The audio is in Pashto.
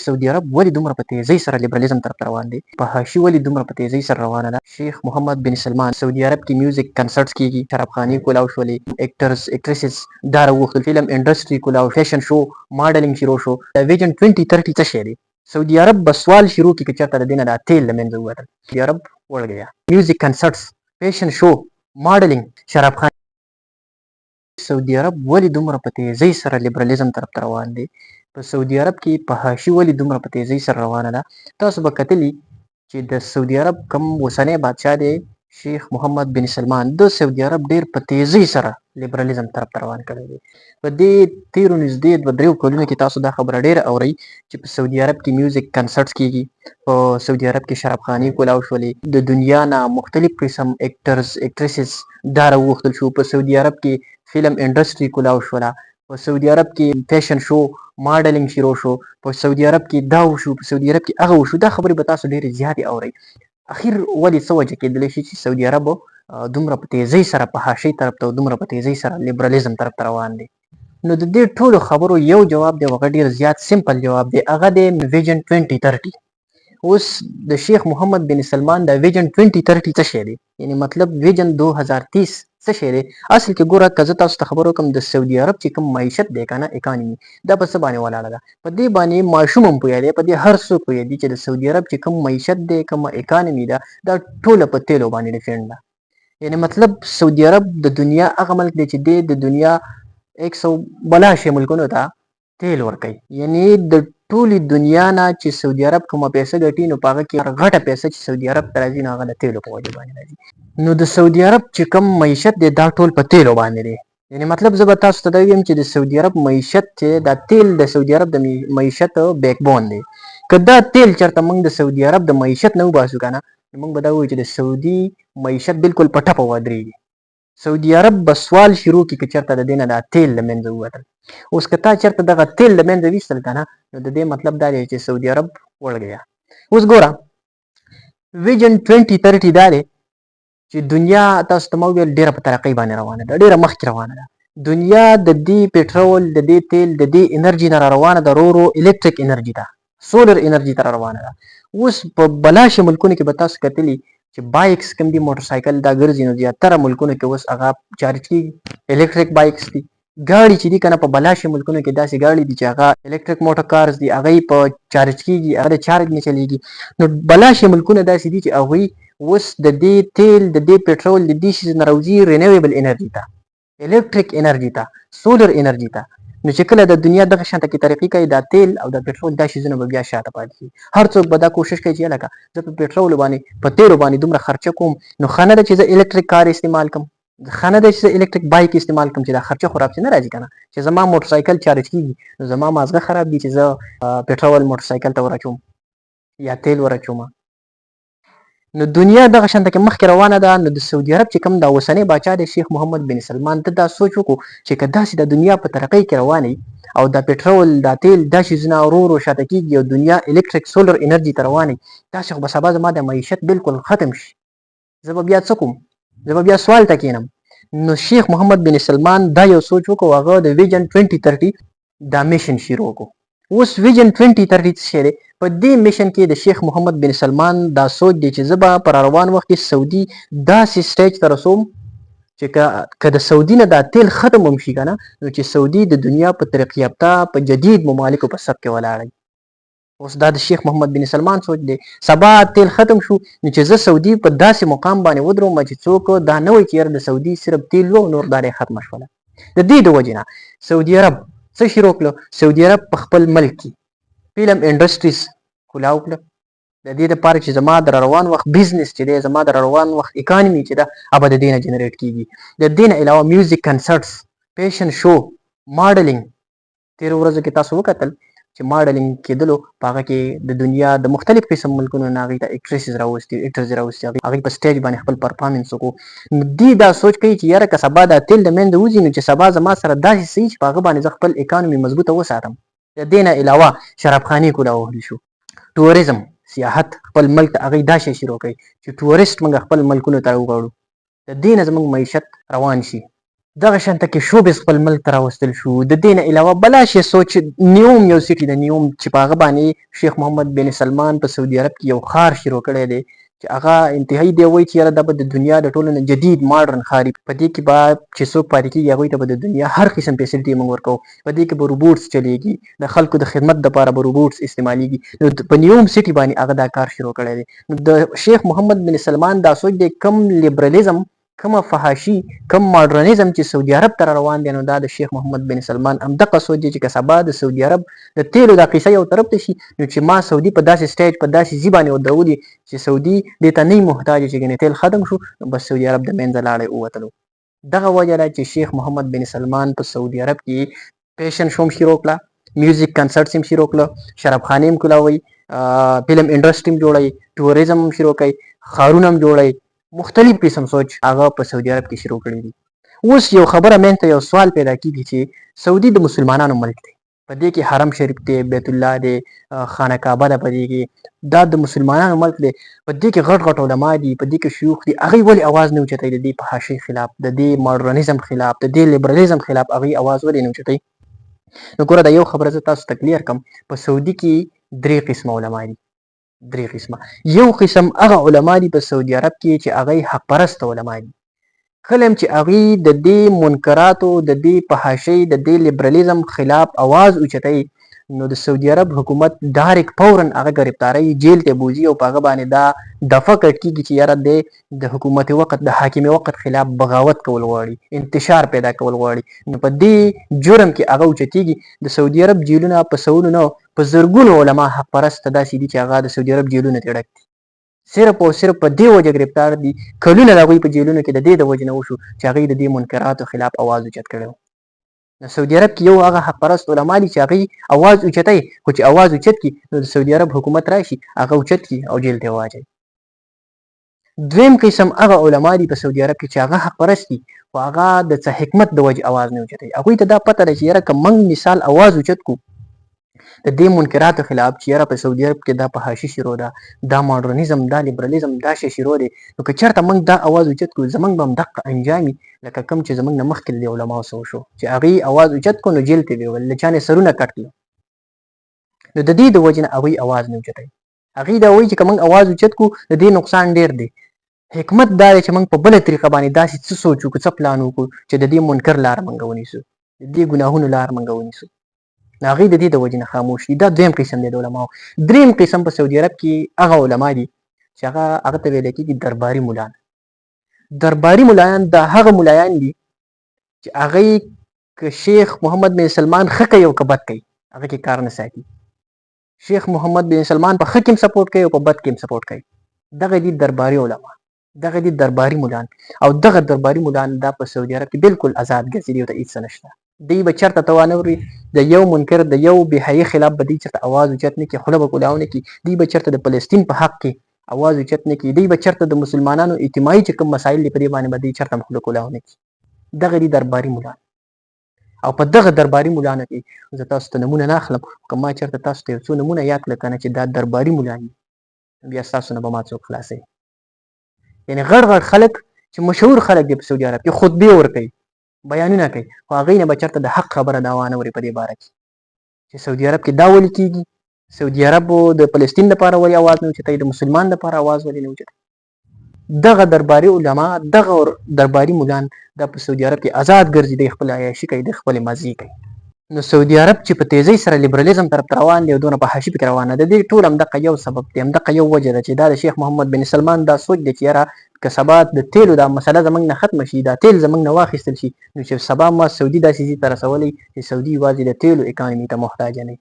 سعودي عرب ولې دومره په تیزۍ سره لیبرالېزم طرف ته روان دی؟ فحاشي ولې دومره په تیزۍ سره روانه ده؟ شیخ محمد بن سلمان سعودي عرب کې میوزیک کنسرټس کیږي، شرابخانې کولاو شولې، اکټرز اکټریسز دا راوغوښتل، فلم انډسټري کولاو، فیشن شو ماډلینګ شروع شو. د ویژن 2030 څه شی دی؟ سعودي عرب به سوال شروع کړي که چېرته د دې نه دا تیل له منځه ووتل. سعودي عرب وړ گیا. میوزیک کنسرټس، فیشن شو، ماډلینګ، شرابخانې. سعودي عرب ولې دومره په تیزۍ سره لیبرالېزم طرف ته روان دی؟ په سعودي عرب کې فحاشي ولې دومره په تیزۍ سره روانه ده؟ تاسو به کتلي چې د سعودي عرب کوم اوسنی بادشاه دی شیخ محمد بن سلمان، د سعودي عرب ډیر په تیزۍ سره لیبرالېزم طرف ته روان کړی دی. په دې تیرو نږدې 2-3 کلونو کې تاسو دا خبره ډیره اورئ چې په سعودي عرب کې میوزیک کنسرټس کیږي، په سعودي عرب کې شرابخانې کولاو شولې، د دنیا نه مختلف قسم اکټرز اکټریسز دا راوغوښتل شو، په سعودي عرب کې فلم انډسټري کولاو شوله، په سعودي عرب کې فیشن شو ماډلینګ شروع شو، په سعودي عرب کې دا وشو، په سعودي عرب کې هغه وشو. دا خبرې به تاسو ډېرې زیاتې اورئ. اخر ولې څه وجه کېدلی شي چې سعودي عرب دومره په تیزۍ سره فحاشۍ طرف ته او دومره په تیزۍ سره لیبرالېزم طرف ته روان دی؟ نو د دې ټولو خبرو یو جواب دی، هغه ډېر زیات سمپل جواب دی، هغه دی ویژن 2030. اوس د شیخ محمد بن سلمان د ویژن 2030 څه شی دی؟ یعنی مطلب ویژن 2030 څه شی دی؟ اصل کې ګوره که زه تاسو ته خبر وکړم د سعودي عرب چې کوم معیشت دی که نه اکانمي دا په څه باندې ولاړه ده؟ په دې باندې ماشوم هم پوهېدی، په دې هر څوک پوهېدي چې د سعودي عرب چې کوم معیشت دی کومه اکانمي ده دا ټوله په تیلو باندې ډیپینډ ده. یعنی مطلب سعودي عرب د دنیا هغه ملک دی چې دی د دنیا 100 بلا شي ملکونو ته تیل ورکوي. یعنی د ټولې دنیا نه چې سعودي عرب کومه پیسه ګټي نو په هغه کې غټه پیسه چې سعودي عرب ته راځي نو هغه د تیلو په وجه باندې راځي. نو د سعودي عرب چې کوم معیشت دی دا ټول په تیلو باندې دی. یعنی مطلب زه به تاسو ته دا ویم چې د سعودي عرب معیشت چې دا تیل د سعودي عرب د معیشت بیک بون دی. که دا تیل چېرته موږ د سعودي عرب د معیشت نه وباسو که نه نو موږ به دا ووایو چې د سعودي معیشت بالکل په ټپه ودرېږي. سعودي عرب به سوال شروع کړي که چېرته د دې نه دا تیل له منځه ووتل. اوس که تا چېرته دغه تیل له منځه ویستل که نه نو د دې مطلب دا دی چې سعودي عرب وړ گیا. اوس ګوره ویژن 2030 دا دی چې دنیا تاسو ته ما وویل ډېره په ترقۍ باندې روانه ده، ډېره مخکې روانه ده. دنیا د دې پټرول د دې تیل د دې انرژي نه را روانه ده رو الکتریک انرژي ته، سولر انرژي ته را روانه ده. اوس په بلاشه ملکونو کې به تاسو کتلي چې بایکس کوم دي موټرسایکل دا ګرځي نو زیاتره ملکونو کې اوس هغه چارج کېږي، الکتریک بایکس دي. ګاډي چې دي که نه په بلاشه ملکونو کې داسې ګاډي دي چې هغه الکتریک موټر کارز دي، هغه یې په چارج کېږي، هغه د چارج نه چلېږي. نو بلاشه ملکونه داسې دي چې هغوی اوس د دې تیل د دې پټرول د دې شي نه راوځي رینیویبل انرژي ته، الکتریک انرژي ته، سولر انرژي ته. نو چې کله د دنیا دغه شانته کې ترقي کوي دا تیل او د پټرول دا شیزونه به بیا شاته پاتې شي. هر څوک به دا کوشش کوي چې لکه زه په پټرول باندې په تیلو باندې دومره خرچه کوم نو ښه نه ده چې زه الکتریک کار استعمال کوم، ښه نه ده چې زه الکتریک بایک استعمال کوم چې دا خرچه خو راپسې نه راځي که نه. چې زما موټرسایکل چارج کېږي نو زما مازغه خراب دي چې زه پټرول موټرسایکل ته ور اچوم یا تیل ور اچوم. نو دنیا دغه شانته کې مخکې روانه ده. نو د سعودي عرب چې کوم دا اوسنی باچا دی شیخ محمد بن سلمان ته دا سوچ وکړو چې که داسې د دنیا په ترقۍ کې روانه او دا پټرول دا تیل دا شیزونه ورو ورو شاته کېږي او دنیا الکتریک سولر انرژي ته روانه داسې خو به سبا زما د معیشت بالکل ختم شي. زه به بیا څه کوم؟ زه به بیا سوال ته کښېنم. نو شیخ محمد بن سلمان دا یو سوچ وکړو، هغه د ویژن 2030 دا میشن شروع وکړو. اوس ویژن 2030 څه شی دی؟ په دې میشن کې د شیخ محمد بن سلمان دا سوچ دی چې زه به پر روان وخت کې سعودي داسې سټیج ته رسوم چې که د سعودي نه دا تیل ختم هم شي که نه نو چې سعودي د دنیا په ترقي یافته په جدید ممالکو په صف کې ولاړی. اوس دا د شیخ محمد بن سلمان سوچ دی. سبا تیل ختم شو نو چې زه سعودي په داسې مقام باندې ودروم چې څوک دا نه وایي چې یاره د سعودي صرف تیل و نور دا ختمه شوله. د دې د وجې نه سعودي عرب څه شروع کړه؟ سعودي عرب په خپل ملک کې فلم انډسټریز کولاو کړه د دې دپاره چې زما د روان وخت بزنس چې دی، زما د روان وخت اکانمي چې ده هغه به د دې نه جنریټ کېږي. د دې نه علاوه میوزیک کنسرټس، فیشن شو، ماډلینګ. تېرو ورځو کې تاسو وکتل چې ماډلینګ کېدلو په هغه کې د دنیا د مختلف قسم ملکونو نه هغوی ته اکټریسز راوستي، اکټرز یې راوستي، هغوی په سټیج باندې خپل پرفارمنس وکړو. نو دوی دا سوچ کوي چې یاره که سبا دا تیل د منځه وځي نو چې سبا زما سره داسې څه وي چې په هغه باندې زه خپل اکانمي مضبوطه وساتم. د دې نه علاوه شرابخانې کولاوهلی شو، ټوریزم سیاحت خپل ملک ته هغوی دا شی شروع کوي چې ټورسټ موږ خپل ملکونو ته راوغواړو، د دې نه زموږ معیشت روان شي. دغه شانته کې شوبز خپل ملک ته راوستل شو. د دې نه علاوه بلا شی سوچ نیوم یو سیټي د نیوم چې په هغه باندې شیخ محمد بن سلمان په سعودي عرب کې یو ښار شروع کړی دی چې هغه انتهایی دی وایي چې یاره دا به د دنیا د ټولو نه جدید ماډرن ښار په دې کې به چې څوک پاتې کېږي هغوی ته به د دنیا هر قسم فیسلټي موږ ورکوو. په دې کې به روبوټس چلیږي، د خلکو د خدمت دپاره به روبوټس استعمالیږي. نو په نیوم سیټي باندې هغه دا کار شروع کړی دی. نو د شیخ محمد بن سلمان دا سوچ دی کم لیبرلیزم کومه فحاشي کوم ماډرنیزم چې سعودي عرب ته روان دی نو دا د شیخ محمد بن سلمان همدغه سوچ دی چې که سبا د سعودي عرب د تیلو دا قصه یو طرف ته شي نو چې ما سعودي په داسې سټیج په داسې ځي باندې ودرولي چې سعودي دې ته نه محتاج چې ګنې تیل ختم شو نو بس سعودي عرب د منځه لاړې ووتلو. دغه وجه ده چې شیخ محمد بن سلمان په سعودي عرب کې فیشن شو هم شروع کړه، میوزیک کنسرټس هم شروع کړه، شرابخانې هم کولاوي، فلم انډسټري هم جوړوي، ټوریزم هم شروع کوي، ښارونه هم جوړوي، مختلف قسم سوچ هغه په سعودي عرب کې شروع کړی دي. اوس یو خبره مینځ ته یو سوال پیدا کیږي چې سعودي د مسلمانانو ملک دی، په دې کې حرم شریف دی، بیت الله دی، خانه کعبه ده، په دې کې دا د مسلمانانو ملک دی، په دې کې غټ غټ علما دي، په دې کې شيوخ دي، هغوی ولې اواز نه اوچتوي د دې فحاشۍ خلاف، د دې ماډرنیزم خلاف، د دې لیبرلیزم خلاف هغوی اواز ولې نه اوچتوي؟ نو ګوره دا یو خبره زه تاسو ته کلیر کړم. په سعودي کې درې قسمه علما دي، درې قسمه. یو قسم هغه علما دي په سعودي عرب کې چې هغوی حق پرست علما دي، کله هم چې هغوی د دې منکراتو د دې فحاشۍ د دې لیبرلیزم خلاف اواز اوچتوي نو د سعودي عرب حکومت ډایرکټ فورا هغه ګرفتاروي، جیل ته بوځي او په هغه باندې دا دفع کټ کېږي چې یاره د حکومت وقت د حاکم وقت خلاف بغاوت کول غواړي، انتشار پیدا کول غواړي. نو په دې جرم کې هغه اوچتېږي. د سعودي عرب جیلونه په سوونو نه په زرګونو علما حق پرسته داسې دي چې هغه د سعودي عرب جیلونه ترې ډک دي، صرف او صرف په دې وجه ګرفتار دي. کلونه د هغوی په جیلونو کې د دې د وجې نه وشو چې هغوی د دې منکراتو خلاف اواز اوچت کړی و. د سعودي عرب کې یو هغه حق پرست علما دي چې هغوی اواز اوچتوي، خو چې اواز اوچت کړي نو د سعودي عرب حکومت راشي هغه اوچت کړي او جیل ته واچوي. دویم قسم هغه علما دي په سعودي عرب کې چې هغه حق پرست دي خو هغه د څه حکمت د وجې اواز نه اوچتوي. هغوی ته دا پته ده چې یاره که موږ مثال اواز اوچت کړو د دې منکراتو خلاف چې یاره په سعودي عرب کې دا فحاشي شروع ده، دا ماډرنیزم، دا لیبرلیزم، دا شی شروع دی، نو که چېرته موږ دا اواز اوچت کړو زموږ به همدغه انجام وي لکه کوم چې زموږ نه مخکې د علماو سره وشو چې هغوی اواز اوچت کړو نو جیل ته یې ویول، له چا نه سرونه کټ کړل. نو د دې د وجې نه هغوی اواز نه اوچتوي. هغوی دا وایي چې که موږ اواز اوچت کړو د دې نقصان ډېر دی. حکمت دا دی چې موږ په بله طریقه باندې داسې څه سوچ وکړو، څه پلان وکړو چې د دې منکر لاره موږ ونیسو، د دې ګناهونو لاره موږ ونیسو. هغوی د دې د وجې نه خاموش دي. دا دویم قسم دی د علماو. دریم قسم په سعودي عرب کې هغه علما دي چې هغه ته ویلی کېږي درباري ملان. درباري ملایان دا هغه ملایان دي چې هغوی که شیخ محمد بن سلمان ښه کوي او که بد کوي هغه کې کار نه ساتي. شیخ محمد بن سلمان په ښه کې هم سپورټ کوي او په بد کې هم سپورټ کوي. دغه دي درباري علما، دغه دي درباري ملان. او دغه درباري ملان دا په سعودي عرب کې بالکل آزاد ګرځېدي او ته هېڅ څه نشته. دوی به چېرته ته وانه د یو منکر د یو بېحیي خلاف به دوی چېرته اواز اوچت نه کړي، خوله به کولاو نه کړي. دوی به چېرته د فلسطین په حق کې اواز اوچت نه کړي. دوی به چېرته د مسلمانانو اجتماعي چې کوم مسایل دي په دې باندې به دوی چېرته هم خوله کولاو نه کړي. دغه دي درباري ملان. او په دغه درباري ملانو کې زه تاسو ته نمونه نه اخلم، که ما چېرته تاسو ته یو څو نمونه یاد کړه که نه چې دا درباري ملان دي بیا ستاسو نه به ما څوک خلاصوي. یعنې غټ غټ خلک چې مشهور خلک دي په سعودي عرب کې خطبې ورکوي، بیانونه کوي، خو هغوی نه به چېرته د حق خبره دا وانه وري په دې باره کې چې سعودي عرب کې دا ولې کېږي، سعودي عرب د فلسطین لپاره ولې اواز نه اوچتوي، د مسلمان لپاره اواز ولې نه اوچتوي. دغه درباري علما، دغه درباري ملان دا په سعودي عرب کې آزاد ګرځي، دی خپله عیاشي کوي، دی خپلې مزې کوي. نو سعودي عرب چې په تیزۍ سره لیبرلیزم طرف ته روان دی او دونه فحاشي پکې روانه ده، د دې ټول همدغه یو سبب دی، همدغه یو وجه ده چې دا د شیخ محمد بن سلمان دا سوچ دی چې یاره که سبا د تیلو دا مسله زموږ نه ختمه شي، دا تیل زموږ نه واخیستل شي نو چې سبا ما سعودي داسې ځای ته رسولی چې سعودي یوازې د تیلو اکانومي ته محتاجه نه وي.